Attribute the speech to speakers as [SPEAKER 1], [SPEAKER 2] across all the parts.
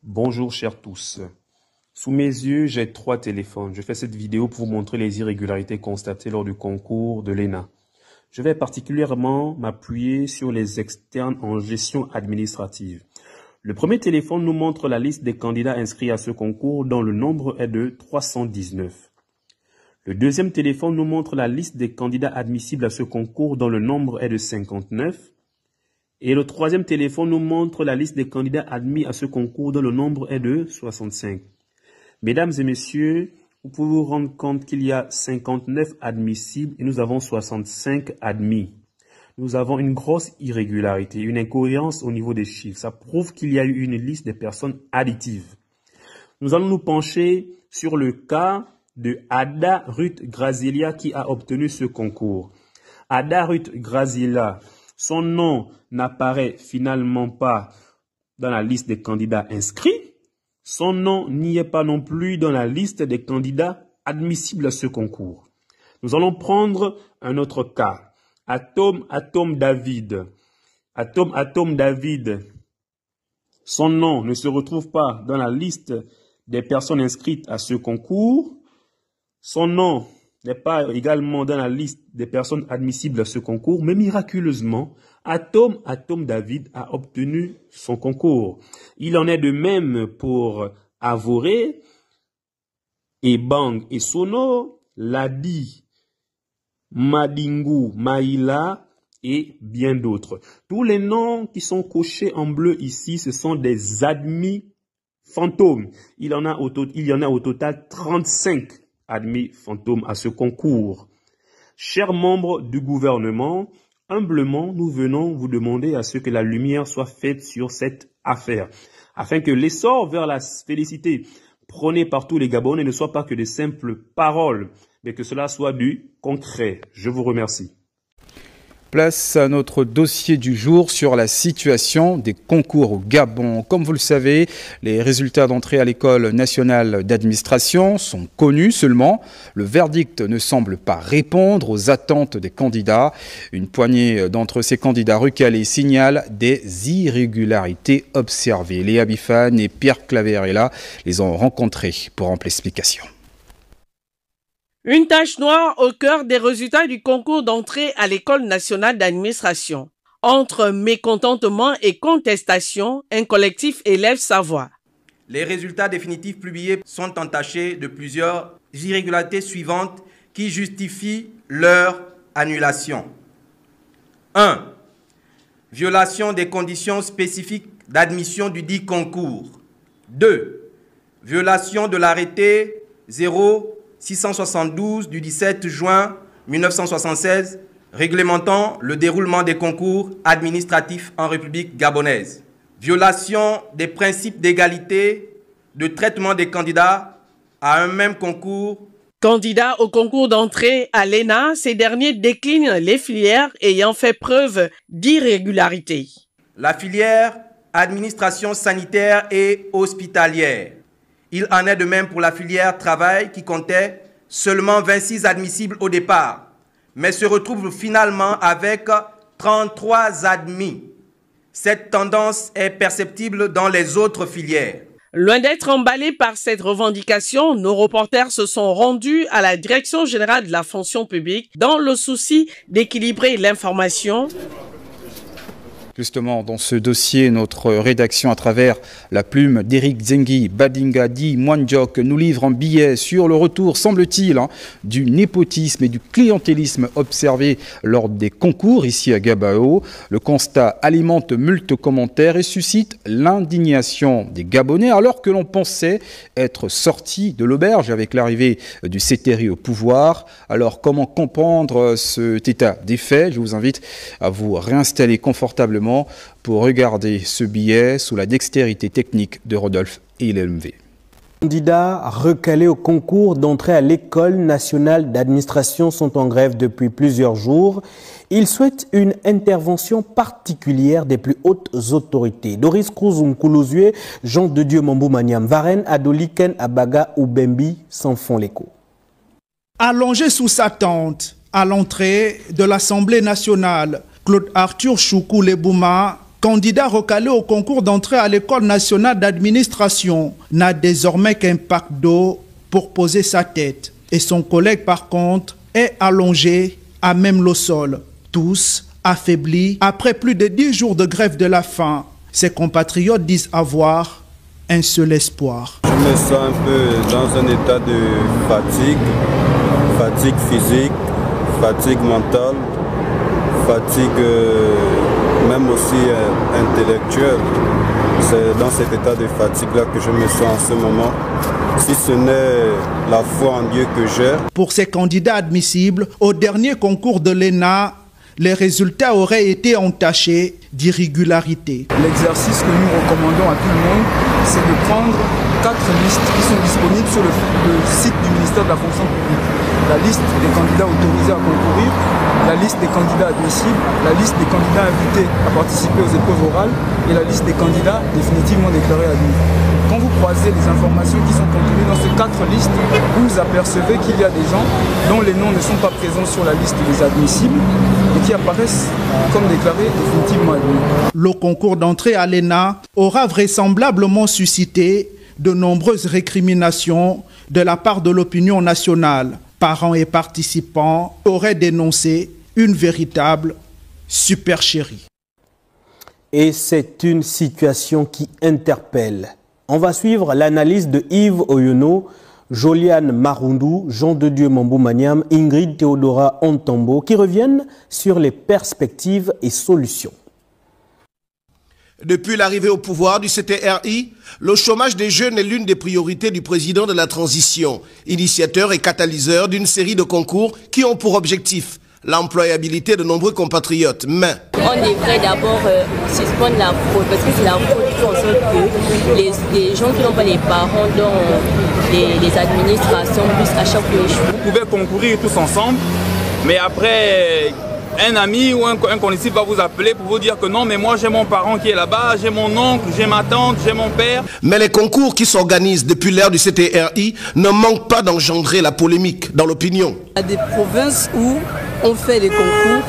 [SPEAKER 1] Bonjour chers tous. Sous mes yeux, j'ai 3 téléphones. Je fais cette vidéo pour vous montrer les irrégularités constatées lors du concours de l'ENA. Je vais particulièrement m'appuyer sur les externes en gestion administrative. Le premier téléphone nous montre la liste des candidats inscrits à ce concours dont le nombre est de 319. Le deuxième téléphone nous montre la liste des candidats admissibles à ce concours dont le nombre est de 59. Et le troisième téléphone nous montre la liste des candidats admis à ce concours dont le nombre est de 65. Mesdames et messieurs, vous pouvez vous rendre compte qu'il y a 59 admissibles et nous avons 65 admis. Nous avons une grosse irrégularité, une incohérence au niveau des chiffres. Ça prouve qu'il y a eu une liste des personnes additives. Nous allons nous pencher sur le cas de Ada Ruth Graziella qui a obtenu ce concours. Ada Ruth Graziella, son nom n'apparaît finalement pas dans la liste des candidats inscrits. Son nom n'y est pas non plus dans la liste des candidats admissibles à ce concours. Nous allons prendre un autre cas. Atom David. Atom David. Son nom ne se retrouve pas dans la liste des personnes inscrites à ce concours. Son nom n'est pas également dans la liste des personnes admissibles à ce concours, mais miraculeusement, Atom David a obtenu son concours. Il en est de même pour Avoré, Ebang et Sono, Ladi, Madingu, Maïla et bien d'autres. Tous les noms qui sont cochés en bleu ici, ce sont des admis fantômes. Il y en a au total 35 admis fantômes à ce concours. Chers membres du gouvernement, humblement, nous venons vous demander à ce que la lumière soit faite sur cette affaire, afin que l'essor vers la félicité prôné par tous les Gabonais ne soit pas que de simples paroles, mais que cela soit du concret. Je vous remercie.
[SPEAKER 2] Place à notre dossier du jour sur la situation des concours au Gabon. Comme vous le savez, les résultats d'entrée à l'école nationale d'administration sont connus seulement. Le verdict ne semble pas répondre aux attentes des candidats. Une poignée d'entre ces candidats recalés signalent des irrégularités observées. Léa Bifane et Pierre Claverella les ont rencontrés pour ample explication.
[SPEAKER 3] Une tache noire au cœur des résultats du concours d'entrée à l'École nationale d'administration. Entre mécontentement et contestation, un collectif élève sa voix.
[SPEAKER 4] Les résultats définitifs publiés sont entachés de plusieurs irrégularités suivantes qui justifient leur annulation. 1. Violation des conditions spécifiques d'admission du dit concours. 2. Violation de l'arrêté 0672 du 17 juin 1976 réglementant le déroulement des concours administratifs en République gabonaise. Violation des principes d'égalité de traitement des candidats à un même concours.
[SPEAKER 3] Candidats au concours d'entrée à l'ENA, ces derniers déclinent les filières ayant fait preuve d'irrégularité.
[SPEAKER 4] La filière administration sanitaire et hospitalière. Il en est de même pour la filière travail qui comptait seulement 26 admissibles au départ, mais se retrouve finalement avec 33 admis. Cette tendance est perceptible dans les autres filières.
[SPEAKER 3] Loin d'être emballés par cette revendication, nos reporters se sont rendus à la Direction générale de la fonction publique dans le souci d'équilibrer l'information.
[SPEAKER 2] Justement, dans ce dossier, notre rédaction, à travers la plume d'Éric Zengi, Badinga Di Mwanjok, nous livre un billet sur le retour, semble-t-il, du népotisme et du clientélisme observé lors des concours ici à Gabao. Le constat alimente moult commentaires et suscite l'indignation des Gabonais, alors que l'on pensait être sorti de l'auberge avec l'arrivée du CTRI au pouvoir. Alors, comment comprendre cet état des faits? Je vous invite à vous réinstaller confortablement pour regarder ce billet sous la dextérité technique de Rodolphe Ilemve.
[SPEAKER 5] Candidats recalés au concours d'entrée à l'École nationale d'administration sont en grève depuis plusieurs jours. Ils souhaitent une intervention particulière des plus hautes autorités. Doris Cruz-Nkuluzue, Jean de Dieu Mambou Maniam Varen, Adoliken Abaga ou Bembi s'en font l'écho.
[SPEAKER 6] Allongé sous sa tente à l'entrée de l'Assemblée nationale, Claude Arthur Choukou Lebouma candidat recalé au concours d'entrée à l'École nationale d'administration, n'a désormais qu'un pack d'eau pour poser sa tête. Et son collègue, par contre, est allongé à même le sol. Tous affaiblis après plus de 10 jours de grève de la faim. Ses compatriotes disent avoir un seul espoir.
[SPEAKER 7] Je me sens un peu dans un état de fatigue physique, fatigue mentale, fatigue même aussi intellectuelle. C'est dans cet état de fatigue-là que je me sens en ce moment. Si ce n'est la foi en Dieu que j'ai.
[SPEAKER 6] Pour ces candidats admissibles, au dernier concours de l'ENA, les résultats auraient été entachés d'irrégularités.
[SPEAKER 8] L'exercice que nous recommandons à tout le monde, c'est de prendre 4 listes qui sont disponibles sur le site du ministère de la fonction publique. La liste des candidats autorisés à concourir, la liste des candidats admissibles, la liste des candidats invités à participer aux épreuves orales et la liste des candidats définitivement déclarés admis. Quand vous croisez les informations qui sont contenues dans ces 4 listes, vous apercevez qu'il y a des gens dont les noms ne sont pas présents sur la liste des admissibles et qui apparaissent comme déclarés définitivement admis.
[SPEAKER 6] Le concours d'entrée à l'ENA aura vraisemblablement suscité de nombreuses récriminations de la part de l'opinion nationale. Parents et participants auraient dénoncé une véritable supercherie.
[SPEAKER 5] Et c'est une situation qui interpelle. On va suivre l'analyse de Yves Oyono, Joliane Marundu, Jean de Dieu Mambou Maniam, Ingrid Théodora Ontombo, qui reviennent sur les perspectives et solutions.
[SPEAKER 9] Depuis l'arrivée au pouvoir du CTRI, le chômage des jeunes est l'une des priorités du président de la transition, initiateur et catalyseur d'une série de concours qui ont pour objectif l'employabilité de nombreux compatriotes. Mais
[SPEAKER 10] on devrait d'abord suspendre la fraude, parce que c'est la fraude qui fait en sorte que les gens qui n'ont pas les parents dans les administrations puissent à chaque fois échouer.
[SPEAKER 11] Vous pouvez concourir tous ensemble, mais après un ami ou un connaisseur va vous appeler pour vous dire que non, mais moi j'ai mon parent qui est là-bas, j'ai mon oncle, j'ai ma tante, j'ai mon père.
[SPEAKER 9] Mais les concours qui s'organisent depuis l'ère du CTRI ne manquent pas d'engendrer la polémique dans l'opinion.
[SPEAKER 12] Il y a des provinces où on fait les concours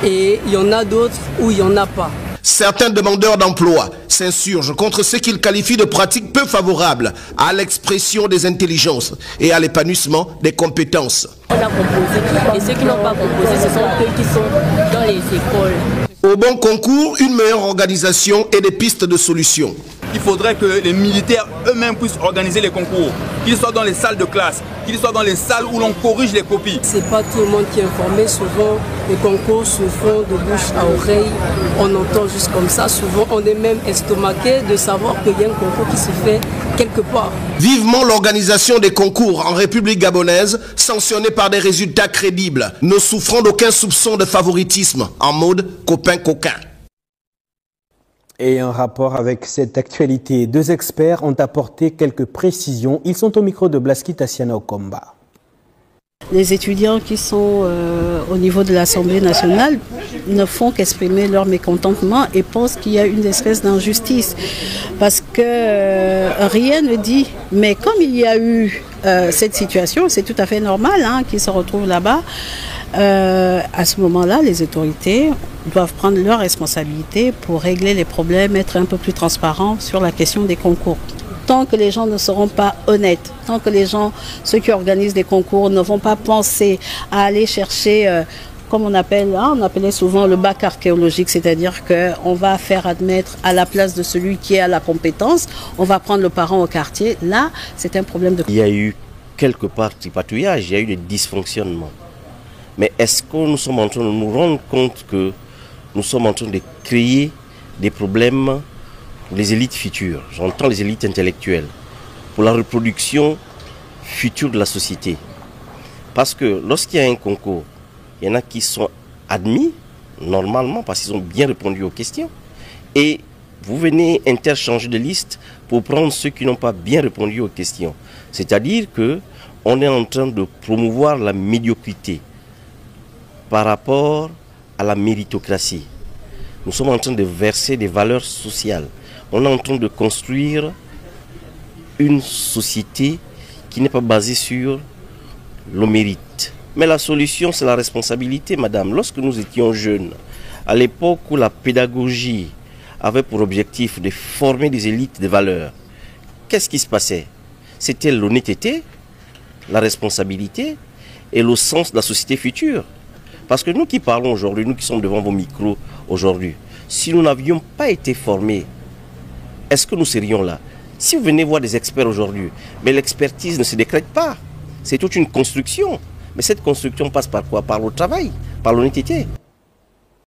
[SPEAKER 12] et il y en a d'autres où il n'y en a pas.
[SPEAKER 9] Certains demandeurs d'emploi s'insurgent contre ce qu'ils qualifient de pratiques peu favorables à l'expression des intelligences et à l'épanouissement des compétences.
[SPEAKER 10] On a composé et ceux qui n'ont pas composé, ce sont ceux qui sont dans les écoles.
[SPEAKER 9] Au bon concours, une meilleure organisation et des pistes de solutions.
[SPEAKER 11] Il faudrait que les militaires eux-mêmes puissent organiser les concours, qu'ils soient dans les salles de classe, qu'ils soient dans les salles où l'on corrige les copies.
[SPEAKER 12] C'est pas tout le monde qui est informé, souvent les concours se font de bouche à oreille, on entend juste comme ça, souvent on est même estomaqué de savoir qu'il y a un concours qui se fait quelque part.
[SPEAKER 9] Vivement l'organisation des concours en République gabonaise, sanctionnée par des résultats crédibles, ne souffrant d'aucun soupçon de favoritisme, en mode copain-coquin.
[SPEAKER 5] Et en rapport avec cette actualité, 2 experts ont apporté quelques précisions. Ils sont au micro de Blaski Tassiana Okomba.
[SPEAKER 13] Les étudiants qui sont au niveau de l'Assemblée nationale ne font qu'exprimer leur mécontentement et pensent qu'il y a une espèce d'injustice. Parce que rien ne dit, mais comme il y a eu cette situation, c'est tout à fait normal qu'ils se retrouvent là-bas. À ce moment-là, les autorités doivent prendre leurs responsabilités pour régler les problèmes, être un peu plus transparents sur la question des concours. Tant que les gens ne seront pas honnêtes, tant que les gens, ceux qui organisent des concours, ne vont pas penser à aller chercher, comme on appelait souvent le bac archéologique, c'est-à-dire qu'on va faire admettre à la place de celui qui a la compétence, on va prendre le parent au quartier. Là, c'est un problème de...
[SPEAKER 14] Il y a eu quelque part du patouillage, il y a eu des dysfonctionnements. Mais est-ce que nous sommes en train de nous rendre compte que nous sommes en train de créer des problèmes pour les élites futures, j'entends les élites intellectuelles, pour la reproduction future de la société? Parce que lorsqu'il y a un concours, il y en a qui sont admis, normalement, parce qu'ils ont bien répondu aux questions, et vous venez interchanger de liste pour prendre ceux qui n'ont pas bien répondu aux questions. C'est-à-dire qu'on est en train de promouvoir la médiocrité par rapport à la méritocratie. Nous sommes en train de verser des valeurs sociales. On est en train de construire une société qui n'est pas basée sur le mérite. Mais la solution, c'est la responsabilité, madame. Lorsque nous étions jeunes, À l'époque où la pédagogie avait pour objectif de former des élites de valeurs, qu'est-ce qui se passait? C'était l'honnêteté, la responsabilité et le sens de la société future. Parce que nous qui parlons aujourd'hui, nous qui sommes devant vos micros aujourd'hui, si nous n'avions pas été formés, est-ce que nous serions là? Si vous venez voir des experts aujourd'hui, mais l'expertise ne se décrète pas. C'est toute une construction. Mais cette construction passe par quoi? Par le travail, par l'honnêteté.